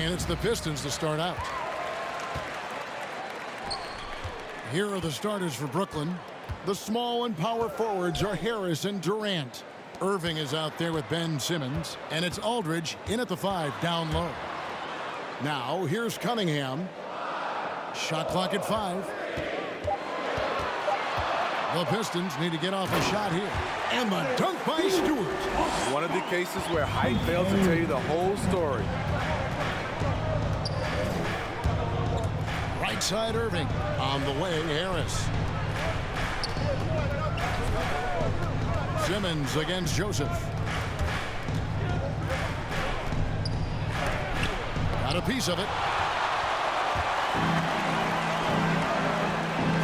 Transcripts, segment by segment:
And it's the Pistons to start out. Here are the starters for Brooklyn. The small and power forwards are Harris and Durant. Irving is out there with Ben Simmons. And it's Aldridge in at the 5 down low. Now here's Cunningham. Shot clock at 5. The Pistons need to get off a shot here. And the dunk by Stewart. One of the cases where height fails to tell you the whole story. Right side Irving. On the way, Harris. Simmons against Joseph. Got a piece of it.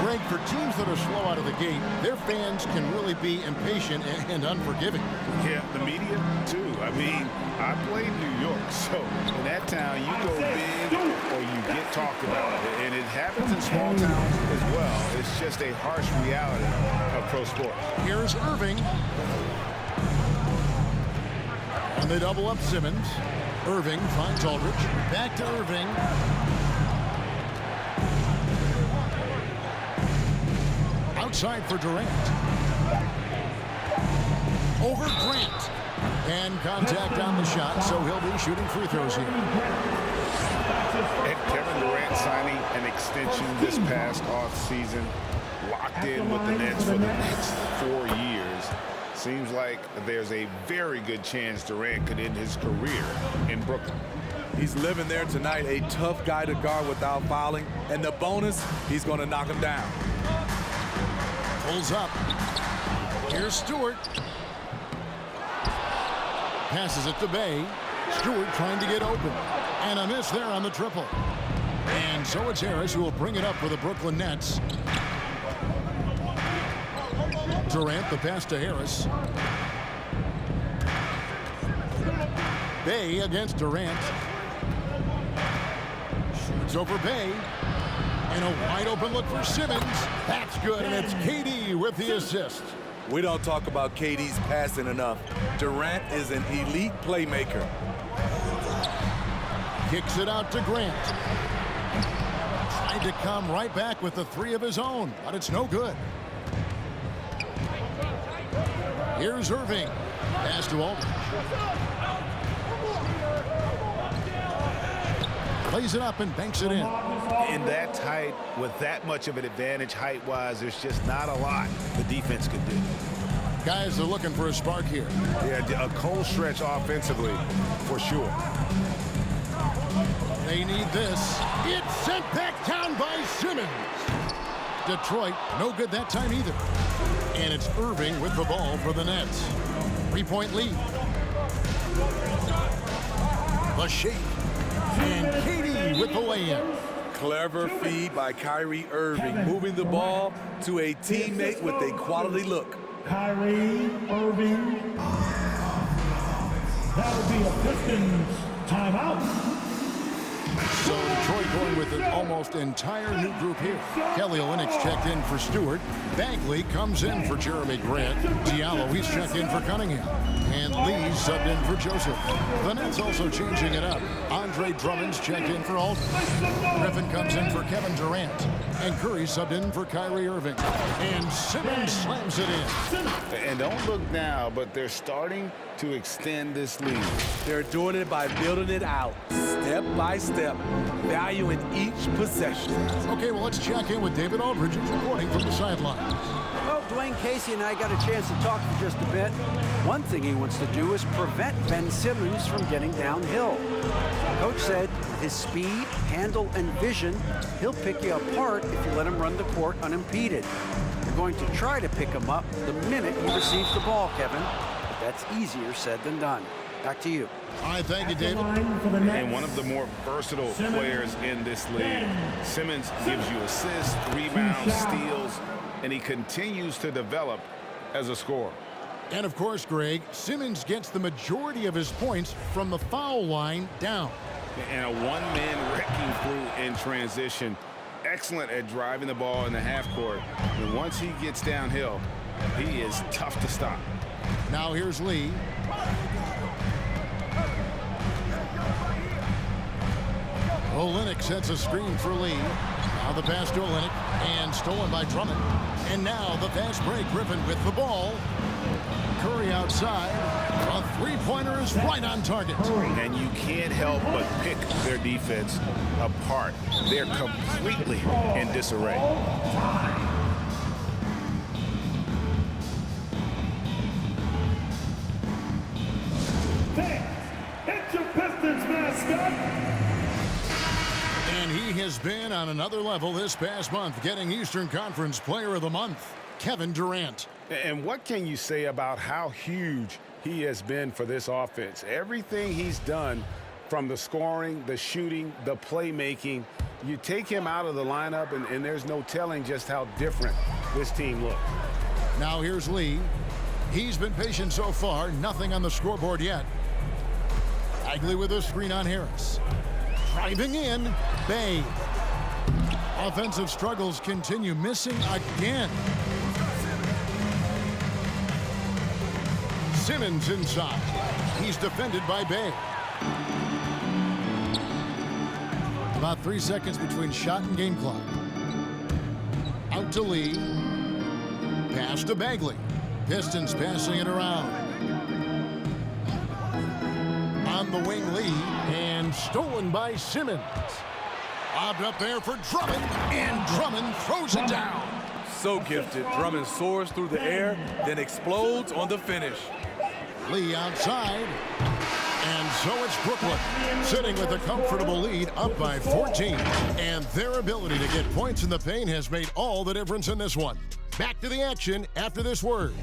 Greg, for teams that are slow out of the gate, their fans can really be impatient and unforgiving. Yeah, the media, too. I mean, I played New York, so in that town, you go big or you get talked about. And it happens in small towns as well. It's just a harsh reality of pro sports. Here's Irving. And they double up Simmons. Irving finds Aldridge. Back to Irving. Outside for Durant. Over Grant. And contact on the shot, so he'll be shooting free throws here. And Kevin Durant signing an extension this past offseason, locked in with the Nets for the next 4 years. Seems like there's a very good chance Durant could end his career in Brooklyn. He's living there tonight, a tough guy to guard without fouling. And the bonus, he's going to knock him down. Pulls up. Here's Stewart. Passes it to Bay. Stewart trying to get open. And a miss there on the triple. And so it's Harris who will bring it up for the Brooklyn Nets. Durant, the pass to Harris. Bay against Durant. Shoots over Bay. And a wide open look for Simmons. That's good, and it's KD with the assist. We don't talk about KD's passing enough. Durant is an elite playmaker. Kicks it out to Grant. Tried to come right back with the 3 of his own, but it's no good. Here's Irving. Pass to Aldridge. Plays it up and banks it in. In that tight, with that much of an advantage height-wise, there's just not a lot the defense could do. Guys are looking for a spark here. Yeah, a cold stretch offensively, for sure. They need this. It's sent back down by Simmons. Detroit, no good that time either. And it's Irving with the ball for the Nets. 3-point lead. The shake. And KD with the lay-in. Clever feed by Kyrie Irving, moving the ball to a teammate with a quality look. Kyrie Irving. That'll be a Pistons timeout. So Detroit going with an almost entire new group here. Kelly Olynyk's checked in for Stewart. Bagley comes in for Jeremy Grant. Diallo, he's checked in for Cunningham. And Lee's subbed in for Joseph. The Nets also changing it up. Andre Drummond's checked in for Aldridge. Griffin comes in for Kevin Durant. And Curry subbed in for Kyrie Irving. And Simmons slams it in. And don't look now, but they're starting to extend this lead. They're doing it by building it out, step by step, valuing each possession. Okay, well, let's check in with David Aldridge, who's reporting from the sideline. Well, Dwayne Casey and I got a chance to talk for just a bit. One thing he wants to do is prevent Ben Simmons from getting downhill. Coach said with his speed, handle, and vision, he'll pick you apart if you let him run the court unimpeded. You're going to try to pick him up the minute he receives the ball, Kevin. But that's easier said than done. Back to you. All right, thank you, David. And one of the more versatile players in this league. Simmons gives you assists, rebounds, steals, and he continues to develop as a scorer. And of course, Greg, Simmons gets the majority of his points from the foul line down. And a one-man wrecking through in transition. Excellent at driving the ball in the half court. And once he gets downhill, he is tough to stop. Now here's Lee. Olynyk sets a screen for Lee. Now the pass to Olynyk, and stolen by Drummond. And now the fast break. Griffin with the ball. Curry outside. A three-pointer is right on target. And you can't help but pick their defense apart. They're completely in disarray. It's your Pistons mascot. And he has been on another level this past month, getting Eastern Conference Player of the Month, Kevin Durant. And what can you say about how huge he has been for this offense? Everything he's done, from the scoring, the shooting, the playmaking, you take him out of the lineup, and there's no telling just how different this team looks. Now here's Lee. He's been patient so far, nothing on the scoreboard yet. Bagley with a screen on Harris. Driving in, Bay. Offensive struggles continue, missing again. Simmons inside. He's defended by Bay. About 3 seconds between shot and game clock. Out to Lee. Pass to Bagley. Pistons passing it around. On the wing, Lee, and stolen by Simmons. Lobbed up there for Drummond, and Drummond throws it down. So gifted. Drummond soars through the air, then explodes on the finish. Lee outside, and so it's Brooklyn, sitting with a comfortable lead, up by 14. And their ability to get points in the paint has made all the difference in this one. Back to the action after this word.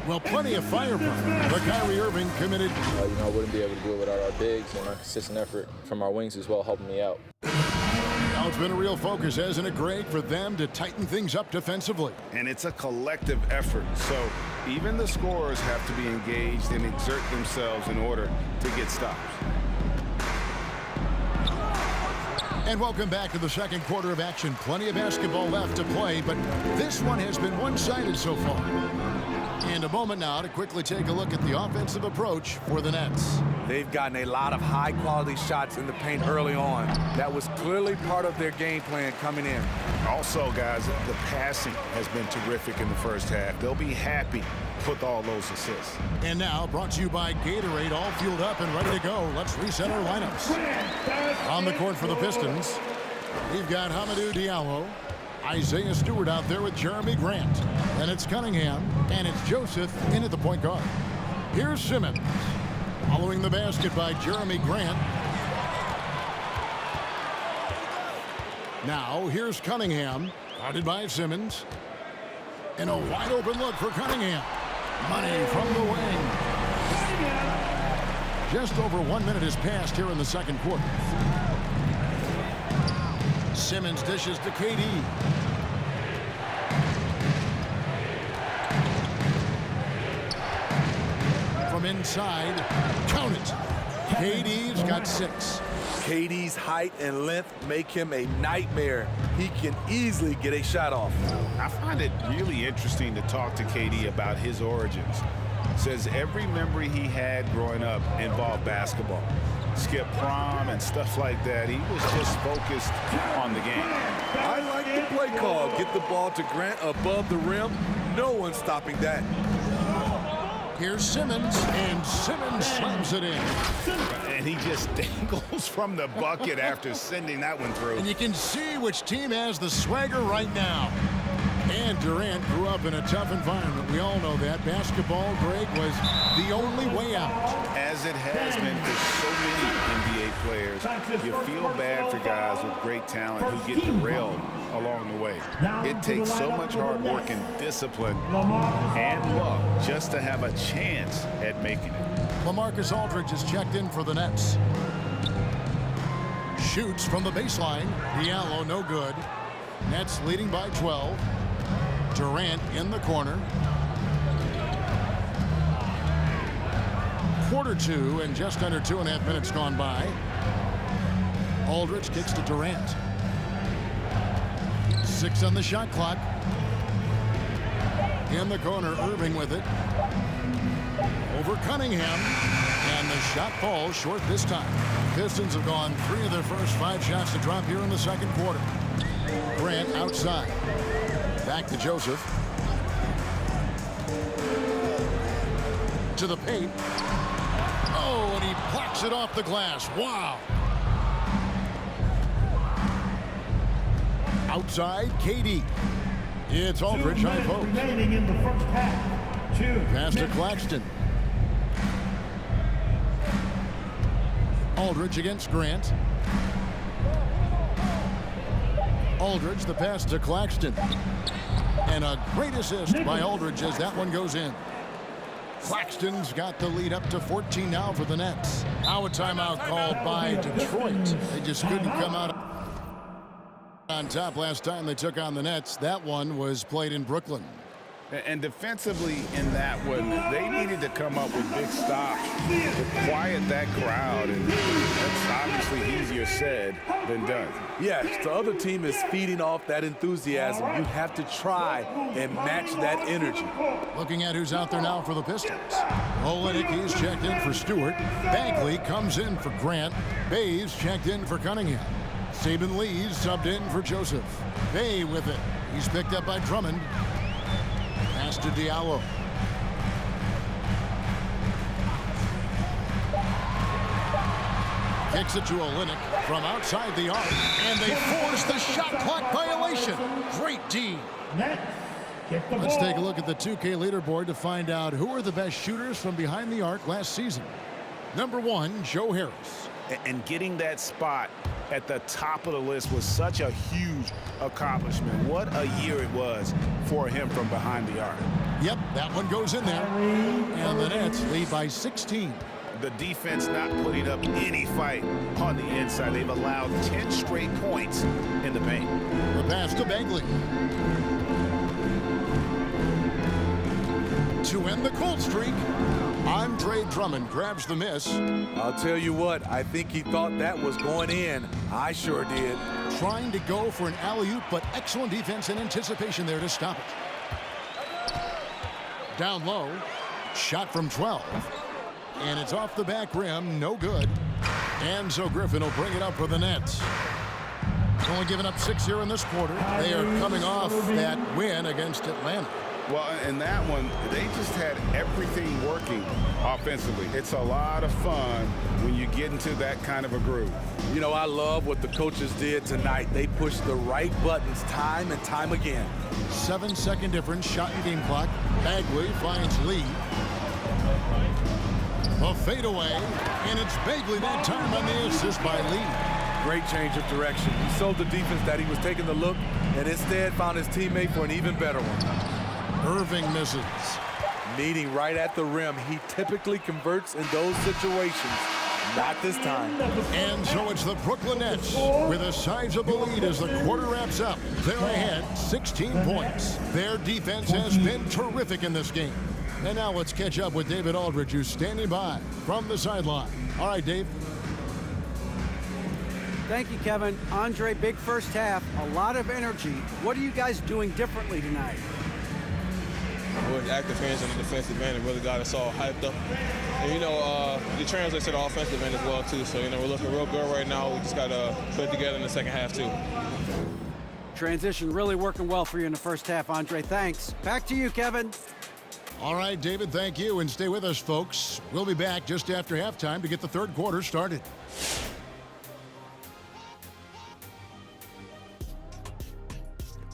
Well, plenty of firepower, but Kyrie Irving committed. I wouldn't be able to do it without our bigs and our consistent effort from our wings as well, helping me out. Now it's been a real focus, hasn't it, Greg, for them to tighten things up defensively? And it's a collective effort, so even the scorers have to be engaged and exert themselves in order to get stops. And welcome back to the second quarter of action. Plenty of basketball left to play, but this one has been one-sided so far. And a moment now to quickly take a look at the offensive approach for the Nets. They've gotten a lot of high-quality shots in the paint early on. That was clearly part of their game plan coming in. Also, guys, the passing has been terrific in the first half. They'll be happy with all those assists. And now, brought to you by Gatorade, all fueled up and ready to go. Let's reset our lineups. On the court for the Pistons, we've got Hamidou Diallo, Isaiah Stewart out there with Jeremy Grant. Then it's Cunningham, and it's Joseph in at the point guard. Here's Simmons, following the basket by Jeremy Grant. Now, here's Cunningham, guarded by Simmons. And a wide open look for Cunningham. Money from the wing. Just over 1 minute has passed here in the second quarter. Simmons dishes to KD. From inside, count it. KD's got 6. KD's height and length make him a nightmare. He can easily get a shot off. I find it really interesting to talk to KD about his origins. Says every memory he had growing up involved basketball. Skip prom and stuff like that. He was just focused on the game. I like the play call. Get the ball to Grant above the rim. No one's stopping that. Here's Simmons, and Simmons slams it in. And he just dangles from the bucket after sending that one through. And you can see which team has the swagger right now. And Durant grew up in a tough environment. We all know that. Basketball, Greg, was the only way out. As it has been for so many NBA players, you feel bad for guys with great talent who get derailed along the way. It takes so much hard work and discipline and luck just to have a chance at making it. LaMarcus Aldridge is checked in for the Nets. Shoots from the baseline. Diallo, no good. Nets leading by 12. Durant in the corner. quarter two and just under 2.5 minutes gone by. Aldridge kicks to Durant. 6 on the shot clock. In the corner, Irving with it. Over Cunningham. And the shot falls short this time. Pistons have gone 3 of their first 5 shots to drop here in the second quarter. Grant outside. Back to Joseph. To the paint. Oh, and he blocks it off the glass. Wow. Outside, KD. It's Aldridge, high post. Remaining in the first half. 2 Pass to Claxton. Aldridge against Grant. Aldridge, the pass to Claxton. And a great assist by Aldridge as that one goes in. Claxton's got the lead up to 14 now for the Nets. Now a timeout called by Detroit. They just couldn't come out on top last time they took on the Nets. That one was played in Brooklyn. And defensively in that one, they needed to come up with big stops to quiet that crowd. And that's obviously easier said than done. Yes, the other team is feeding off that enthusiasm. You have to try and match that energy. Looking at who's out there now for the Pistons. Olynyk, he's checked in for Stewart. Bagley comes in for Grant. Bay's checked in for Cunningham. Saban Lee's subbed in for Joseph. Bay with it. He's picked up by Drummond. Pass to Diallo. Kicks it to Olynyk from outside the arc, and they force the shot clock violation. Great D. Let's take a look at the 2K leaderboard to find out who are the best shooters from behind the arc last season. Number 1, Joe Harris. And getting that spot at the top of the list was such a huge accomplishment. What a year it was for him from behind the arc. Yep, that one goes in there. And the Nets lead by 16. The defense not putting up any fight on the inside. They've allowed 10 straight points in the paint. The pass to Bagley. To end the cold streak, Andre Drummond grabs the miss. I'll tell you what, I think he thought that was going in. I sure did. Trying to go for an alley-oop, but excellent defense and anticipation there to stop it. Down low, shot from 12. And it's off the back rim, no good. And so Griffin will bring it up for the Nets. Only giving up 6 here in this quarter. They are coming off that win against Atlanta. Well, in that one, they just had everything working offensively. It's a lot of fun when you get into that kind of a groove. You know, I love what the coaches did tonight. They pushed the right buttons time and time again. 7-second difference, shot and game clock. Bagley finds Lee. A fadeaway, and it's Bagley that time on the assist by Lee. Great change of direction. He sold the defense that he was taking the look, and instead found his teammate for an even better one. Irving misses. Meeting right at the rim. He typically converts in those situations. Not this time. And so it's the Brooklyn Nets with a sizable lead as the quarter wraps up. They're ahead 16 points. Their defense has been terrific in this game. And now let's catch up with David Aldridge, who's standing by from the sideline. All right, Dave. Thank you, Kevin. Andre, big first half, a lot of energy. What are you guys doing differently tonight? We're active hands on the defensive end and really got us all hyped up. And, you know, it translates to the offensive end as well, too. So, you know, we're looking real good right now. We just got to put it together in the second half, too. Transition really working well for you in the first half, Andre. Thanks. Back to you, Kevin. All right, David, thank you. And stay with us, folks. We'll be back just after halftime to get the third quarter started.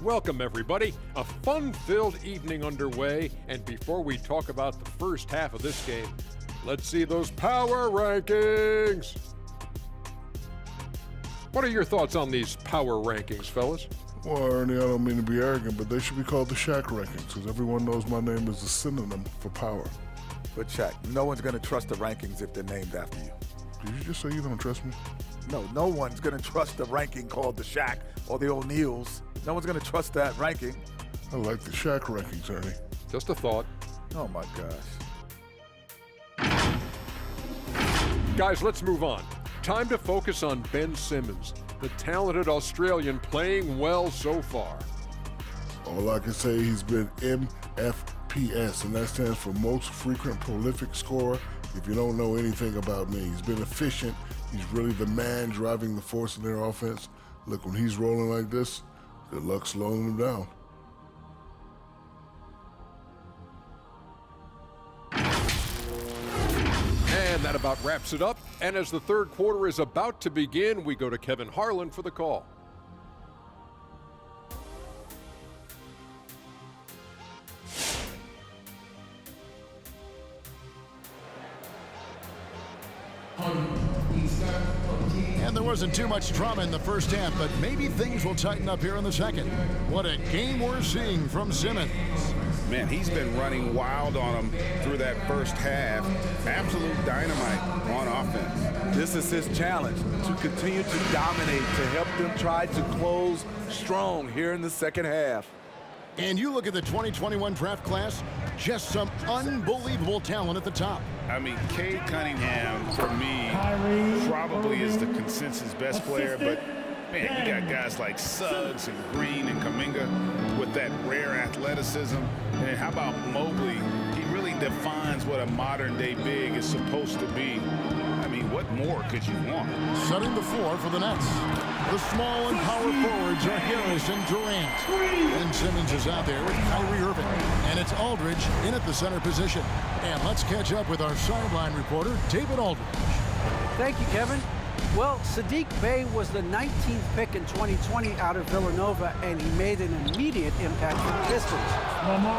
Welcome, everybody. A fun-filled evening underway, and before we talk about the first half of this game, let's see those power rankings. What are your thoughts on these power rankings, fellas? Well, Ernie, I don't mean to be arrogant, but they should be called the Shaq rankings, because everyone knows my name is a synonym for power. But Shaq, no one's going to trust the rankings if they're named after you. Did you just say you don't trust me? No one's going to trust the ranking called the Shaq or the O'Neills. No one's going to trust that ranking. I like the Shaq rankings, Ernie. Just a thought. Oh, my gosh. Guys, let's move on. Time to focus on Ben Simmons, the talented Australian playing well so far. All I can say, he's been MFPS, and that stands for most frequent prolific scorer. If you don't know anything about me, he's been efficient. He's really the man driving the force in their offense. Look, when he's rolling like this, good luck slowing him down. And that about wraps it up. And as the third quarter is about to begin, we go to Kevin Harlan for the call. And there wasn't too much drama in the first half, but maybe things will tighten up here in the second. What a game we're seeing from Simmons. Man, he's been running wild on them through that first half. Absolute dynamite on offense. This is his challenge, to continue to dominate, to help them try to close strong here in the second half. And you look at the 2021 draft class, just some unbelievable talent at the top. I mean, Cade Cunningham, for me, probably is the consensus best player, but man, you got guys like Suggs and Green and Kuminga with that rare athleticism. And how about Mobley? He really defines what a modern-day big is supposed to be. I mean, what more could you want? Setting the floor for the Nets. The small and power forwards are Harris and Durant. And Simmons is out there with Kyrie Irving. And it's Aldridge in at the center position. And let's catch up with our sideline reporter, David Aldridge. Thank you, Kevin. Well, Saddiq Bey was the 19th pick in 2020 out of Villanova, and he made an immediate impact for the Pistons.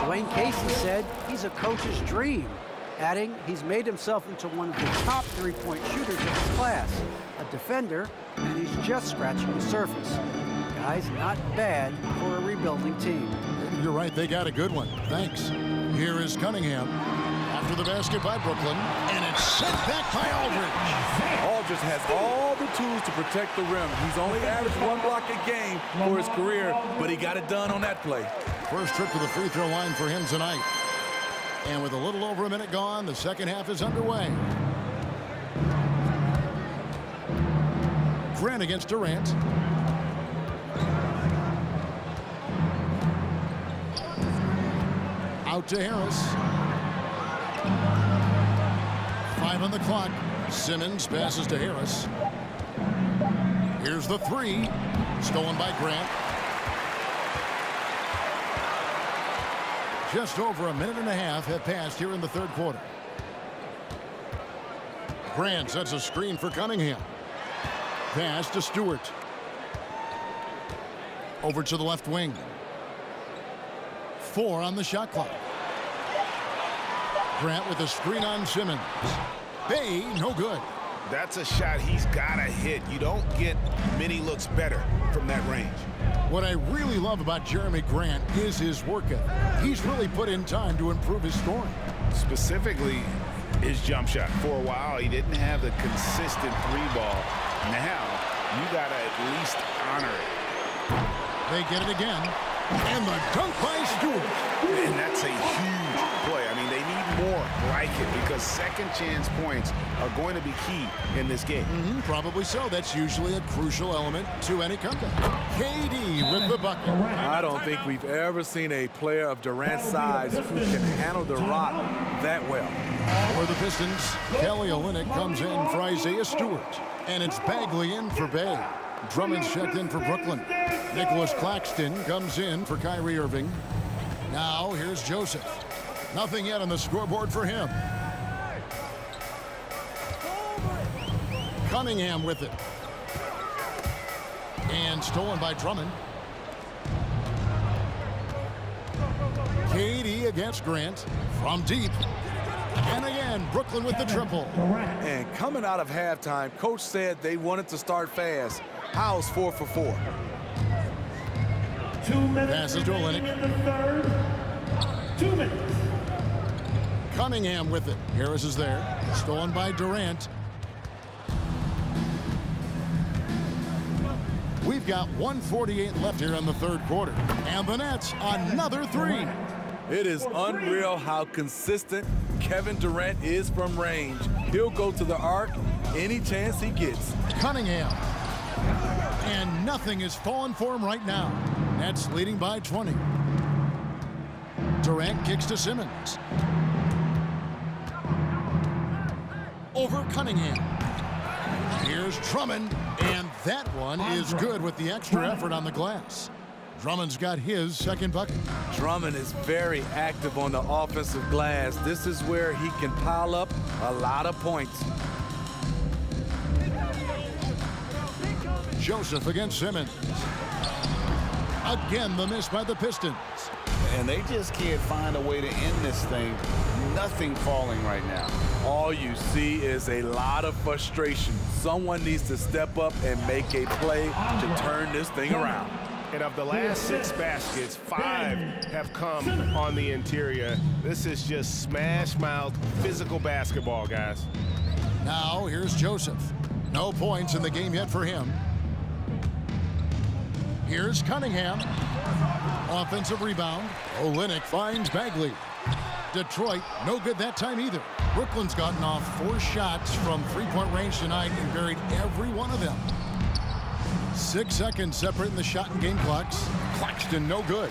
Dwayne Casey said he's a coach's dream, adding he's made himself into one of the top three-point shooters of his class, a defender, and he's just scratching the surface. Guys, not bad for a rebuilding team. You're right, they got a good one. Thanks. Here is Cunningham. After the basket by Brooklyn, and it's sent back by Aldridge. Aldridge has all the tools to protect the rim. He's only averaged one block a game for his career, but he got it done on that play. First trip to the free throw line for him tonight. And with a little over a minute gone, the second half is underway. Grant against Durant. Out to Harris. 5 on the clock. Simmons passes to Harris. Here's the three. Stolen by Grant. Just over a minute and a half have passed here in the third quarter. Grant sets a screen for Cunningham. Pass to Stewart. Over to the left wing. 4 on the shot clock. Grant with a screen on Simmons. Bey, no good. That's a shot he's got to hit. You don't get many looks better from that range. What I really love about Jeremy Grant is his work ethic. He's really put in time to improve his scoring. Specifically, his jump shot. For a while, he didn't have the consistent three ball. Now, you got to at least honor it. They get it again. And the dunk by Stewart. And that's a huge play. I mean, they need more like it because second chance points are going to be key in this game. Probably so. That's usually a crucial element to any comeback. KD with the bucket. I don't think we've ever seen a player of Durant's size who can handle the rock that well. For the Pistons, Kelly Olynyk comes in for Isaiah Stewart. And it's Bagley in for Bey. Drummond's checked in for Brooklyn. Nicholas Claxton comes in for Kyrie Irving. Now here's Joseph. Nothing yet on the scoreboard for him. Cunningham with it. And stolen by Drummond. KD against Grant from deep. And again, Brooklyn with the triple. And coming out of halftime, coach said they wanted to start fast. House 4 for 4. 2 minutes Passes to Olynyk. in the third. 2 minutes. Cunningham with it. Harris is there. Stolen by Durant. We've got 1:48 left here in the third quarter. And the Nets, another three. It is unreal how consistent Kevin Durant is from range. He'll go to the arc any chance he gets. Cunningham. And nothing is falling for him right now. Nets leading by 20. Durant kicks to Simmons. Over Cunningham. Here's Drummond, and that one is good with the extra effort on the glass. Drummond's got his second bucket. Drummond is very active on the offensive glass. This is where he can pile up a lot of points. Joseph against Simmons. Again, the miss by the Pistons. And they just can't find a way to end this thing. Nothing falling right now. All you see is a lot of frustration. Someone needs to step up and make a play to turn this thing around. And of the last 6 baskets, 5 have come on the interior. This is just smash-mouth physical basketball, guys. Now here's Joseph. No points in the game yet for him. Here's Cunningham. Offensive rebound. Olynyk finds Bagley. Detroit, no good that time either. Brooklyn's gotten off 4 shots from three-point range tonight and buried every one of them. 6 seconds separating the shot and game clocks. Claxton, no good.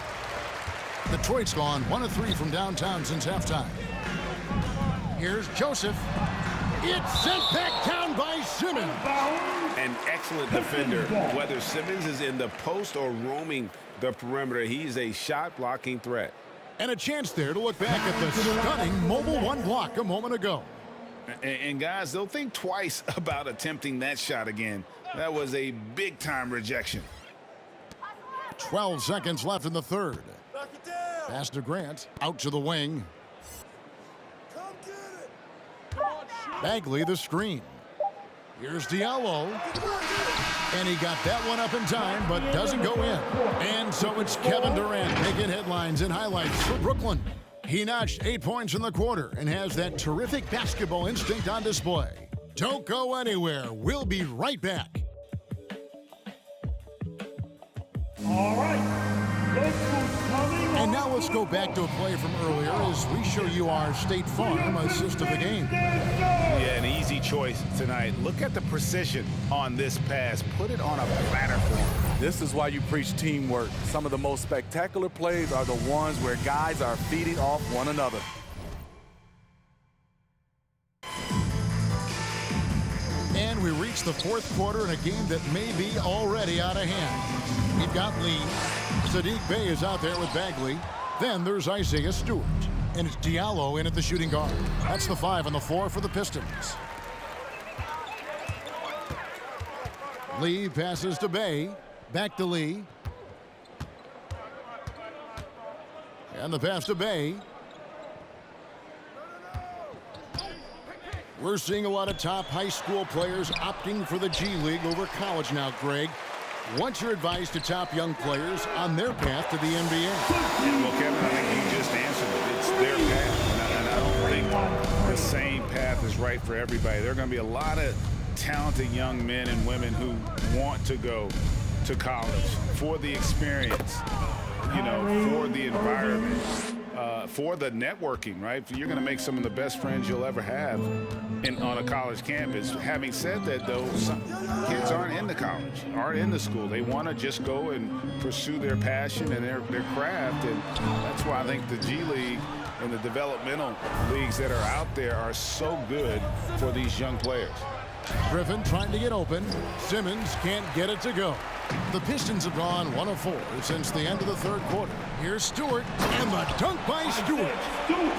Detroit's gone 1 of 3 from downtown since halftime. Here's Joseph. It's sent back down by Simmons. An excellent defender. Whether Simmons is in the post or roaming the perimeter, he's a shot-blocking threat. And a chance there to look back at the stunning mobile 1 block a moment ago. And guys, they'll think twice about attempting that shot again. That was a big-time rejection. 12 seconds left in the third. Pass to Grant, out to the wing. Bagley the screen. Here's Diallo. And he got that one up in time, but doesn't go in. And so it's Kevin Durant making headlines and highlights for Brooklyn. He notched 8 points in the quarter and has that terrific basketball instinct on display. Don't go anywhere. We'll be right back. All right. And now let's go back to a play from earlier as we show you our State Farm assist of the game. Yeah, an easy choice tonight. Look at the precision on this pass. Put it on a platter for him. This is why you preach teamwork. Some of the most spectacular plays are the ones where guys are feeding off one another. And we reach the fourth quarter in a game that may be already out of hand. We've got Lee. Sadiq Bey is out there with Bagley. Then there's Isaiah Stewart. And it's Diallo in at the shooting guard. That's the 5 on the floor for the Pistons. Lee passes to Bey. Back to Lee. And the pass to Bey. We're seeing a lot of top high school players opting for the G League over college now, Greg. What's your advice to top young players on their path to the NBA? Well, Kevin, I think you just answered it. It's their path, and I don't think the same path is right for everybody. There are going to be a lot of talented young men and women who want to go to college for the experience, you know, for the environment, for the networking, right? You're going to make some of the best friends you'll ever have on a college campus. Having said that, though, some kids aren't into college, aren't into school. They want to just go and pursue their passion and their craft, and that's why I think the G League and the developmental leagues that are out there are so good for these young players. Griffin trying to get open. Simmons can't get it to go. The Pistons have gone 1 of 4 since the end of the third quarter. Here's Stewart, and the dunk by Stewart.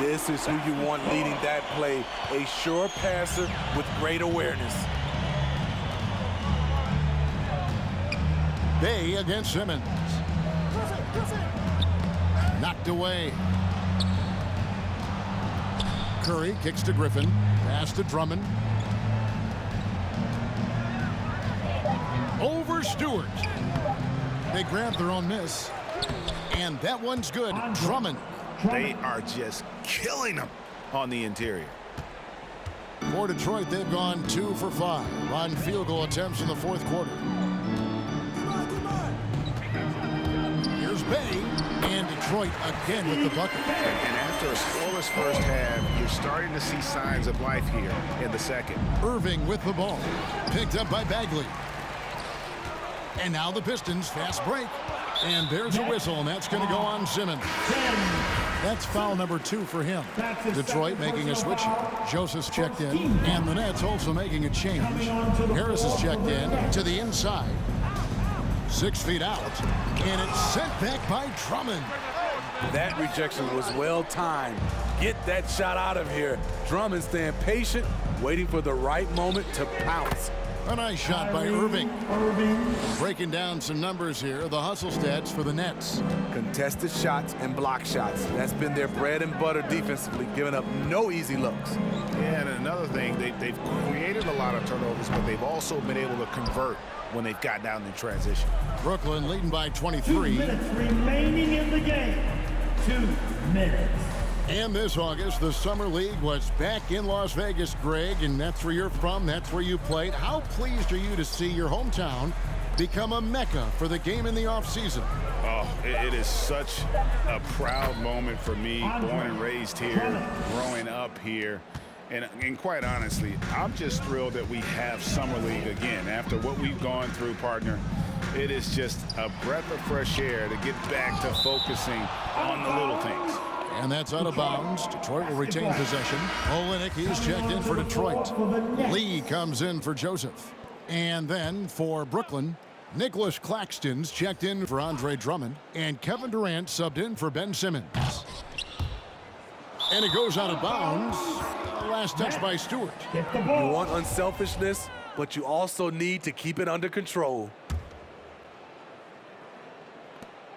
This is who you want leading that play. A sure passer with great awareness. Bey against Simmons. Knocked away. Curry kicks to Griffin. Pass to Drummond. Over Stewart. They grab their own miss. And that one's good. Drummond. They are just killing them on the interior. For Detroit, they've gone 2 for 5 on field goal attempts in the fourth quarter. Here's Bey. And Detroit again with the bucket. And after a scoreless first half, you're starting to see signs of life here in the second. Irving with the ball. Picked up by Bagley. And now the Pistons fast break. And there's a whistle, and that's going to go on Simmons. That's foul number 2 for him. Detroit making a switch. Joseph's checked in, and the Nets also making a change. Harris is checked in to the inside. 6 feet out, and it's sent back by Drummond. That rejection was well timed. Get that shot out of here. Drummond staying patient, waiting for the right moment to pounce. A nice shot by Irving. Breaking down some numbers here, the hustle stats for the Nets. Contested shots and block shots. That's been their bread and butter defensively, giving up no easy looks. Yeah, and another thing, they've created a lot of turnovers, but they've also been able to convert when they've got down in transition. Brooklyn leading by 23. 2 minutes remaining in the game. 2 minutes. And this August, the Summer League was back in Las Vegas, Greg, and that's where you're from, that's where you played. How pleased are you to see your hometown become a mecca for the game in the offseason? Oh, it is such a proud moment for me, born and raised here, growing up here. And quite honestly, I'm just thrilled that we have Summer League again. After what we've gone through, partner, it is just a breath of fresh air to get back to focusing on the little things. And that's out of bounds. Detroit will retain possession. Olynyk, he's checked in for Detroit. Lee comes in for Joseph. And then for Brooklyn, Nicholas Claxton's checked in for Andre Drummond. And Kevin Durant subbed in for Ben Simmons. And it goes out of bounds. Last touch by Stewart. You want unselfishness, but you also need to keep it under control.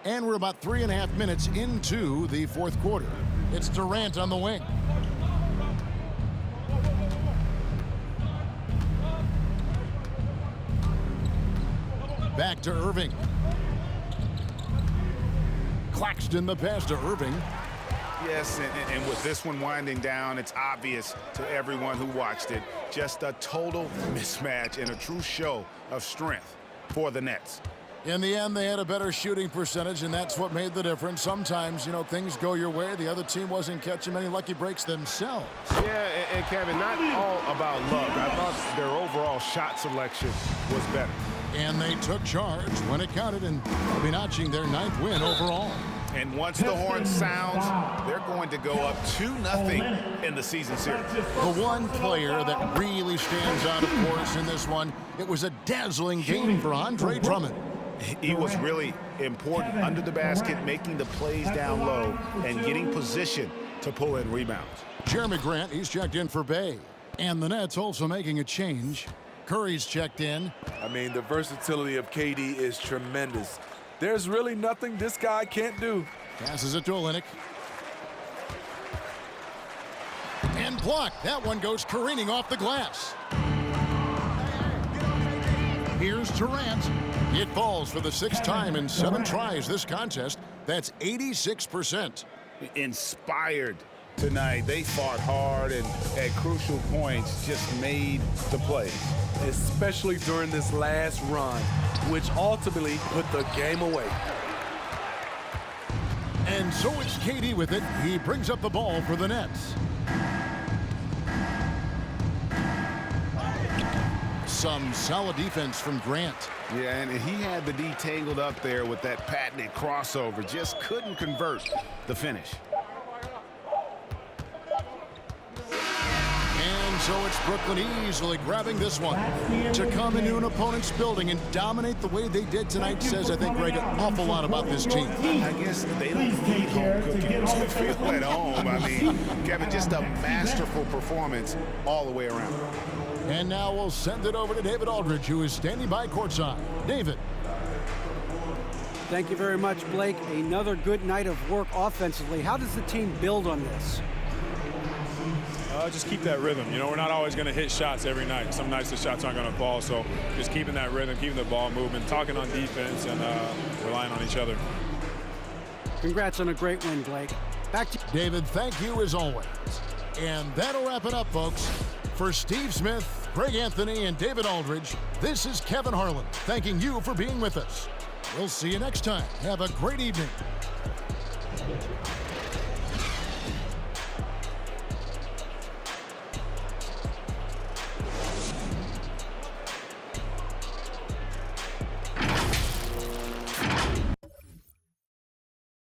And we're about 3.5 minutes into the fourth quarter. It's Durant on the wing. Back to Irving. Claxton the pass to Irving. Yes, and with this one winding down, it's obvious to everyone who watched it. Just a total mismatch and a true show of strength for the Nets. In the end, they had a better shooting percentage, and that's what made the difference. Sometimes, you know, things go your way. The other team wasn't catching many lucky breaks themselves. Yeah, and Kevin, not all about luck. I thought their overall shot selection was better. And they took charge when it counted, and they'll be notching their 9th win overall. And once the horn sounds, they're going to go up 2-0 in the season series. The one player that really stands out, of course, in this one, it was a dazzling game for Andre Drummond. He was really important under the basket, making the plays down low and getting position to pull in rebounds. Jeremy Grant, he's checked in for Bay. And the Nets also making a change. Curry's checked in. I mean, the versatility of KD is tremendous. There's really nothing this guy can't do. Passes it to Olynyk. And blocked. That one goes careening off the glass. Here's Durant. It falls for the 6th time in 7 tries this contest. That's 86%. Inspired tonight. They fought hard and at crucial points just made the plays. Especially during this last run, which ultimately put the game away. And so it's KD with it. He brings up the ball for the Nets. Some solid defense from Grant. Yeah, and he had the D tangled up there with that patented crossover. Just couldn't convert the finish. And so it's Brooklyn easily grabbing this one. To come into an opponent's building and dominate the way they did tonight says, I think, Greg, an awful lot about this team. I guess they don't need home cooking to feel at home. I mean, Kevin, just a masterful performance all the way around. And now we'll send it over to David Aldridge, who is standing by courtside. David. Thank you very much, Blake. Another good night of work offensively. How does the team build on this? Just keep that rhythm. You know, we're not always going to hit shots every night. Some nights the shots aren't going to fall. So just keeping that rhythm, keeping the ball moving, talking on defense, and relying on each other. Congrats on a great win, Blake. Back to David, thank you as always. And that'll wrap it up, folks. For Steve Smith, Greg Anthony, and David Aldridge, this is Kevin Harlan thanking you for being with us. We'll see you next time. Have a great evening.